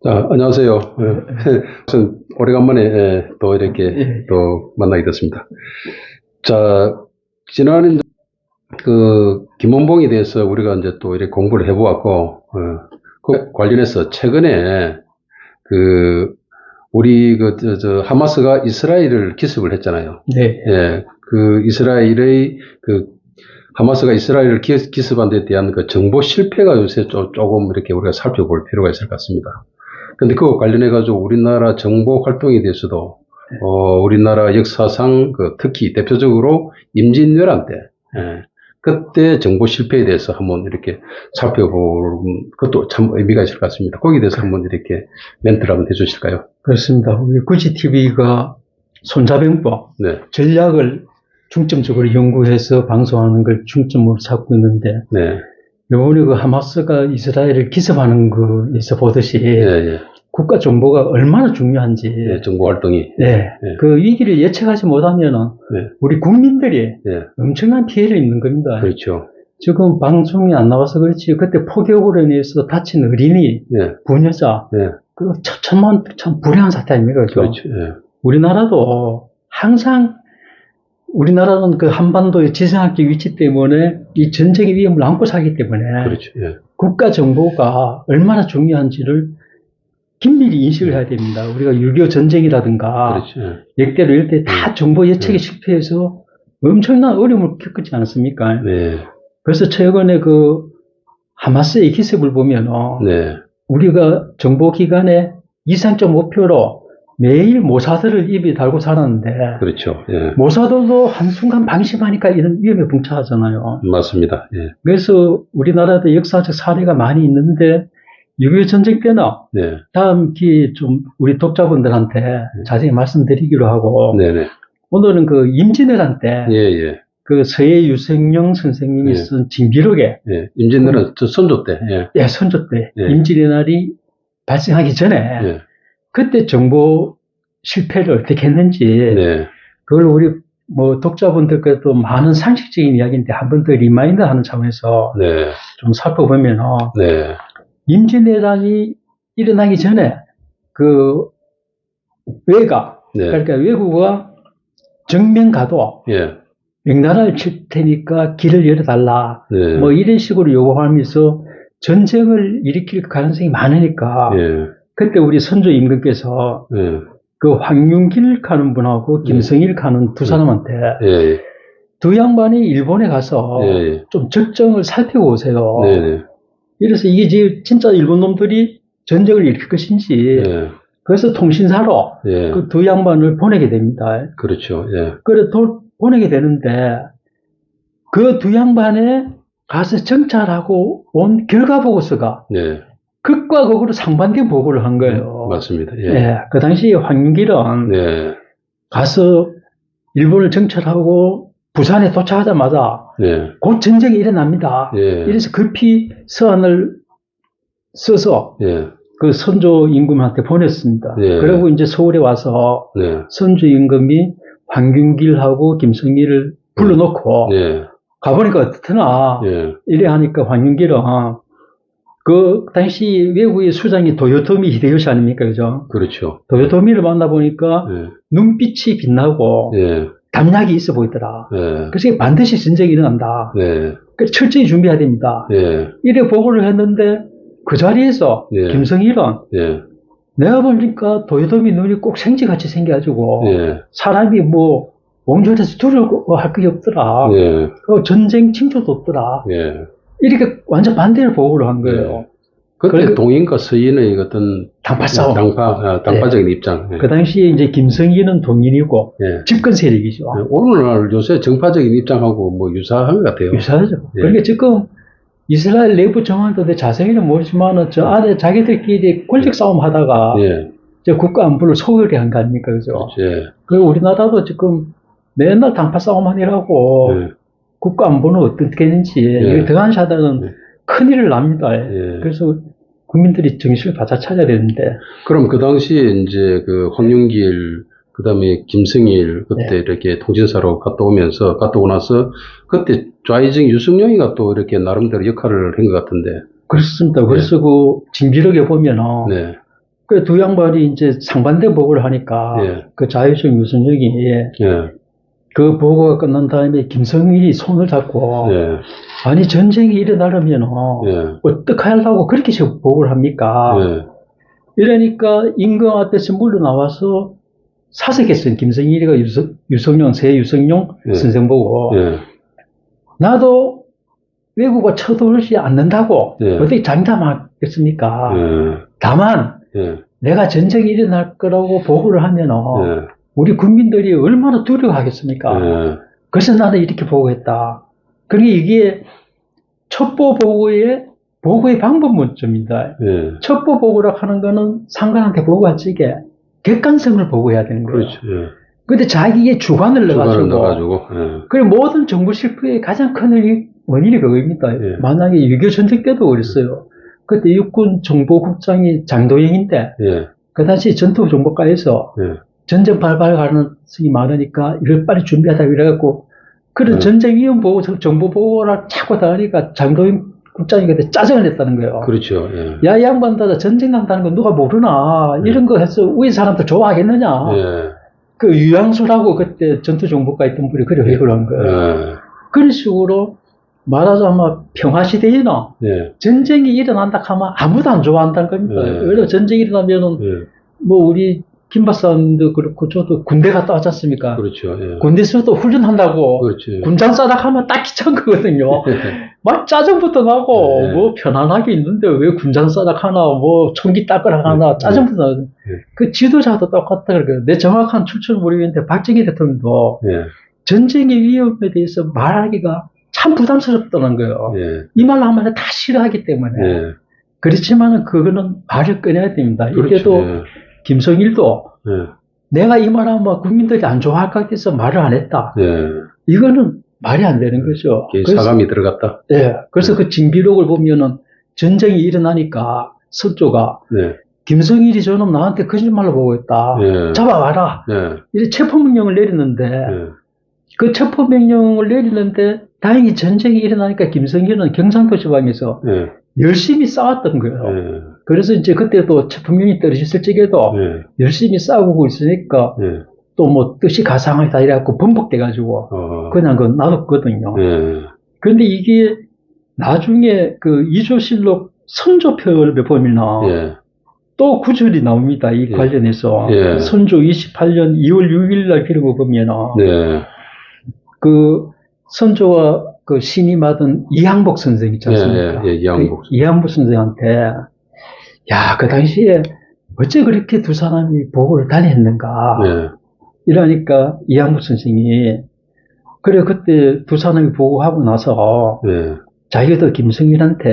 자, 안녕하세요. 저는 오래간만에 또 이렇게 또 만나게 됐습니다. 자, 지난해 김원봉에 대해서 우리가 이제 또 이렇게 공부를 해보았고, 그 관련해서 최근에 우리 하마스가 이스라엘을 기습을 했잖아요. 네. 예, 하마스가 이스라엘을 기습한 데 대한 정보 실패가 요새 조금 이렇게 우리가 살펴볼 필요가 있을 것 같습니다. 근데 그거 관련해가지고 우리나라 정보 활동에 대해서도, 우리나라 역사상 특히 대표적으로 임진왜란 때, 그때 정보 실패에 대해서 한번 이렇게 살펴보는 것도 참 의미가 있을 것 같습니다. 거기에 대해서 한번 이렇게 멘트를 한번 해주실까요? 그렇습니다. 우리 구지TV가 손자병법, 네. 전략을 중점적으로 연구해서 방송하는 걸 중점으로 잡고 있는데, 네. 이번에 하마스가 이스라엘을 기습하는 거에서 보듯이, 예. 국가 정보가 얼마나 중요한지, 정보 활동이. 그 위기를 예측하지 못하면은, 우리 국민들이 엄청난 피해를 입는 겁니다. 그렇죠. 지금 방송이 안 나와서 그렇지, 그때 폭격으로 인해서 다친 어린이, 부녀자, 참 불행한 사태 아닙니까? 그렇죠. 우리나라도 항상, 우리나라는 한반도의 지정학적 위치 때문에 이 전쟁의 위험을 안고 살기 때문에 그렇죠. 국가 정보가 얼마나 중요한지를 긴밀히 인식을 해야 됩니다. 우리가 6.25 전쟁이라든가 그렇죠. 역대로 이럴 때 다 정보 예측에 실패해서 엄청난 어려움을 겪었지 않았습니까? 네. 그래서 최근에 하마스의 기습을 보면 우리가 정보기관의 이상적 목표로 매일 모사들을 입에 달고 살았는데, 그렇죠. 모사들도 한순간 방심하니까 이런 위험에 봉착하잖아요. 맞습니다. 그래서 우리나라도 역사적 사례가 많이 있는데, 6.25 전쟁 때는 다음 기회에 좀 우리 독자분들한테 자세히 말씀드리기로 하고, 오늘은 임진왜란 때 서해 유생영 선생님이 쓴 징비록에 임진왜란 선조 때 선조 때 임진왜란이 발생하기 전에 그때 정보 실패를 어떻게 했는지, 그걸 우리 독자분들께도 많은 상식적인 이야기인데 한 번 더 리마인드 하는 차원에서 좀 살펴보면, 임진왜란이 일어나기 전에 그러니까 외국어가 정면 가도 명나라를 칠 테니까 길을 열어달라, 이런 식으로 요구하면서 전쟁을 일으킬 가능성이 많으니까, 그때 우리 선조 임금께서 황윤길 가는 분하고 김성일 가는 두 사람한테 두 양반이 일본에 가서 좀 적정을 살펴보세요. 이래서 이게 진짜 일본 놈들이 전쟁을 일으킬 것인지, 그래서 통신사로 그 두 양반을 보내게 됩니다. 그렇죠. 그래 보내게 되는데 그 두 양반에 가서 정찰하고 온 결과 보고서가 극과 극으로 상반된 보고를 한 거예요. 맞습니다. 그 당시 황윤길은 가서 일본을 정찰하고 부산에 도착하자마자 곧 전쟁이 일어납니다. 이래서 급히 서한을 써서 그 선조 임금한테 보냈습니다. 그리고 이제 서울에 와서 선조 임금이 황윤길하고 김성일을 불러놓고 가보니까 어떻더나 이래 하니까 황윤길은 그 당시 외국의 수장이 도요토미 히데요시 아닙니까? 그죠? 그렇죠. 도요토미를 만나보니까 눈빛이 빛나고 담력이 있어 보이더라. 그래서 반드시 전쟁이 일어난다. 그래서 철저히 준비해야 됩니다. 이래 보고를 했는데 그 자리에서 김성일은 내가 보니까 도요토미 눈이 꼭 생쥐같이 생겨가지고 사람이 옹졸해서 두려워할 게 없더라. 전쟁 징조도 없더라. 이렇게 완전 반대를 보고를 한 거예요. 그때 동인과 서인의 어떤 당파 싸움, 당파적인 입장. 그 당시에 이제 김성희는 동인이고 집권 세력이죠. 오늘날 요새 정파적인 입장하고 유사한 것 같아요. 유사하죠. 그러니까 지금 이스라엘 내부 정황도 자세히는 모르지만 저 안에 자기들끼리 권력 싸움 하다가 국가 안보를 소홀히 한 거 아닙니까, 그죠? 그리고 우리나라도 지금 맨날 당파 싸움하느라고 국가 안보는 어떻게 했는지 등한시하다는 큰일을 납니다. 그래서 국민들이 정신을 바짝 차려야 되는데. 그럼 그 당시에 이제 황윤길, 그 다음에 김성일, 그때 이렇게 통신사로 갔다 오고 나서, 그때 좌이정 유승용이가 또 이렇게 나름대로 역할을 한 것 같은데. 그렇습니다. 그래서 그 징비록에 보면은 네. 그 두 양반이 이제 상반대 보고를 하니까 그 자유적 유선혁이 그 보고가 끝난 다음에 김성일이 손을 잡고 아니 전쟁이 일어나려면 어떡하려고 그렇게 보고를 합니까? 이러니까 임금 앞에서 물러나와서 사색했어요. 김성일이가 유성룡, 새 유성룡 선생 보고 나도 외국가 쳐들지 않는다고 어떻게 장담하겠습니까? 다만 내가 전쟁이 일어날 거라고 보고를 하면은 우리 국민들이 얼마나 두려워하겠습니까? 그래서 나는 이렇게 보고했다. 그러니까 이게 첩보 보고의 방법 문제입니다. 첩보 보고라고 하는 거는 상관한테 보고할 적에 객관성을 보고해야 되는 거예요. 그렇죠. 근데 자기의 주관을 넣어가지고 그리고 모든 정부 실패의 가장 큰 원인이 그겁니다. 만약에 6.25 전쟁 때도 그랬어요. 그때 육군 정보국장이 장도영인데 그 당시 전투정보과에서 전쟁 발발 가능성이 많으니까 이걸 빨리 준비하다 이래갖고 그런 전쟁위험 보고 정보 보고를 찾고 다니까 장도영 국장이 그때 짜증을 냈다는 거예요. 그렇죠. 야, 이 양반들 전쟁 난다는 건 누가 모르나 이런 거 해서 우리 사람들 좋아하겠느냐. 그 유양수라고 그때 전투정보과 있던 분이 그래 회고를 한 거예요. 그런 식으로 말하자면 평화시대에는 전쟁이 일어난다 하면 아무도 안 좋아한다는 겁니다. 왜냐면 전쟁이 일어나면은 뭐 우리 김 박사님도 그렇고 저도 군대 갔다 왔지 않습니까? 그렇죠. 군대에서도 훈련한다고 군장 싸다 하면 딱 귀찮은 거거든요. 막 짜증부터 나고 뭐 편안하게 있는데 왜 군장 싸다 하나 뭐 총기 닦으라 하나 짜증부터 나거든요. 그 지도자도 똑같다 그래요. 내 정확한 출처를 모르겠는데 박정희 대통령도 전쟁의 위험에 대해서 말하기가 참 부담스럽다는 거예요. 이 말로 하면 다 싫어하기 때문에. 그렇지만은 그거는 말을 꺼내야 됩니다. 이때도 김성일도 내가 이 말하면 국민들이 안 좋아할 것 같아서 말을 안 했다. 이거는 말이 안 되는 거죠. 사감이 들어갔다. 그래서 그 징비록을 보면은 전쟁이 일어나니까 서조가 김성일이 저놈 나한테 거짓말로 보고했다. 잡아와라. 이렇게 체포명령을 내리는데 그 체포명령을 내리는데 다행히 전쟁이 일어나니까 김성일은 경상도 지방에서 열심히 싸웠던 거예요. 그래서 이제 그때도 체포명령이 떨어졌을 적에도 열심히 싸우고 있으니까 또 뭐 뜻이 가상하다 이래갖고 번복돼가지고 그냥 그 놔뒀거든요. 그런데 이게 나중에 그 이조실록 선조표를 보면은 또 구절이 나옵니다. 이 관련해서 선조 28년 2월 6일 날 기록을 보면은 그 선조와 그 신임하던 이항복 선생 있지 않습니까? 이항복. 그 이항복 선생한테 야, 그 당시에 어째 그렇게 두 사람이 보고를 다녔는가? 이러니까 이항복 선생이 그래 그때 두 사람이 보고하고 나서 자기도 김성일한테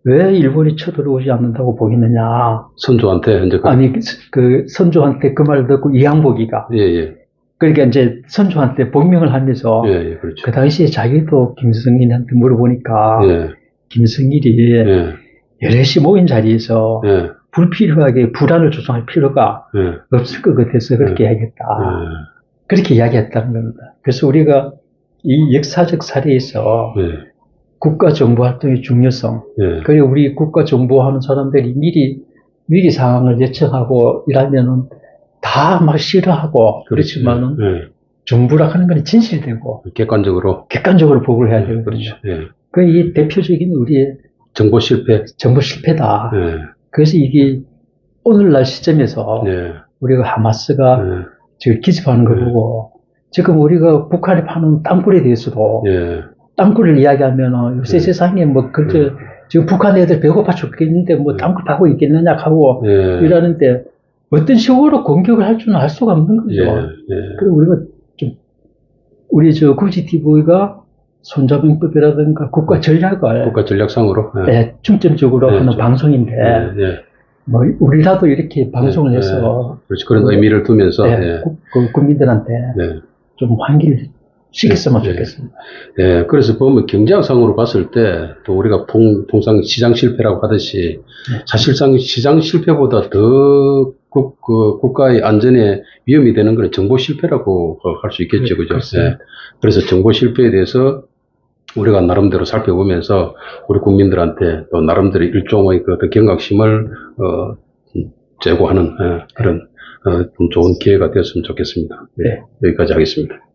왜 일본이 쳐들어오지 않는다고 보이느냐? 선조한테 아니 그 선조한테 그 말을 듣고 이항복이가 그러니까 이제 선조한테 복명을 하면서 그렇죠. 그 당시에 자기도 김성일한테 물어보니까 김성일이 여럿이 모인 자리에서 불필요하게 불안을 조성할 필요가 없을 것 같아서 그렇게 이야기했다. 그렇게 이야기했다는 겁니다. 그래서 우리가 이 역사적 사례에서 국가정보활동의 중요성, 그리고 우리 국가정보하는 사람들이 미리 상황을 예측하고 이러면은 다 막 싫어하고 그렇지만은 정부라 하는 건 진실되고 객관적으로 보고를 해야 되거든요. 그렇죠. 그 이 대표적인 우리의 정보 실패다. 그래서 이게 오늘날 시점에서 우리가 하마스가 지금 기습하는 걸 보고 지금 우리가 북한에 파는 땅굴에 대해서도 땅굴을 이야기하면 요새 세상에 뭐 그렇게 지금 북한 애들 배고파 죽겠는데 뭐 땅굴 파고 있겠느냐 하고 이러는데 어떤 식으로 공격을 할 줄은 알 수가 없는 거죠. 그리고 우리가 좀 우리 저 국지TV가 손자병법이라든가 국가 전략상으로 중점적으로 하는 방송인데 뭐 우리라도 이렇게 방송을 해서 그렇지 그런 의미를 두면서 그 국민들한테 좀 환기를 시켰으면 좋겠습니다. 그래서 보면 경제학상으로 봤을 때 또 우리가 통상 시장 실패라고 하듯이 사실상 시장 실패보다 더 국가의 안전에 위험이 되는 것은 정보 실패라고 할 수 있겠죠, 그죠? 그래서 정보 실패에 대해서 우리가 나름대로 살펴보면서 우리 국민들한테 또 나름대로 일종의 그 어떤 경각심을 제고하는 그런 좋은 기회가 되었으면 좋겠습니다. 네, 여기까지 하겠습니다.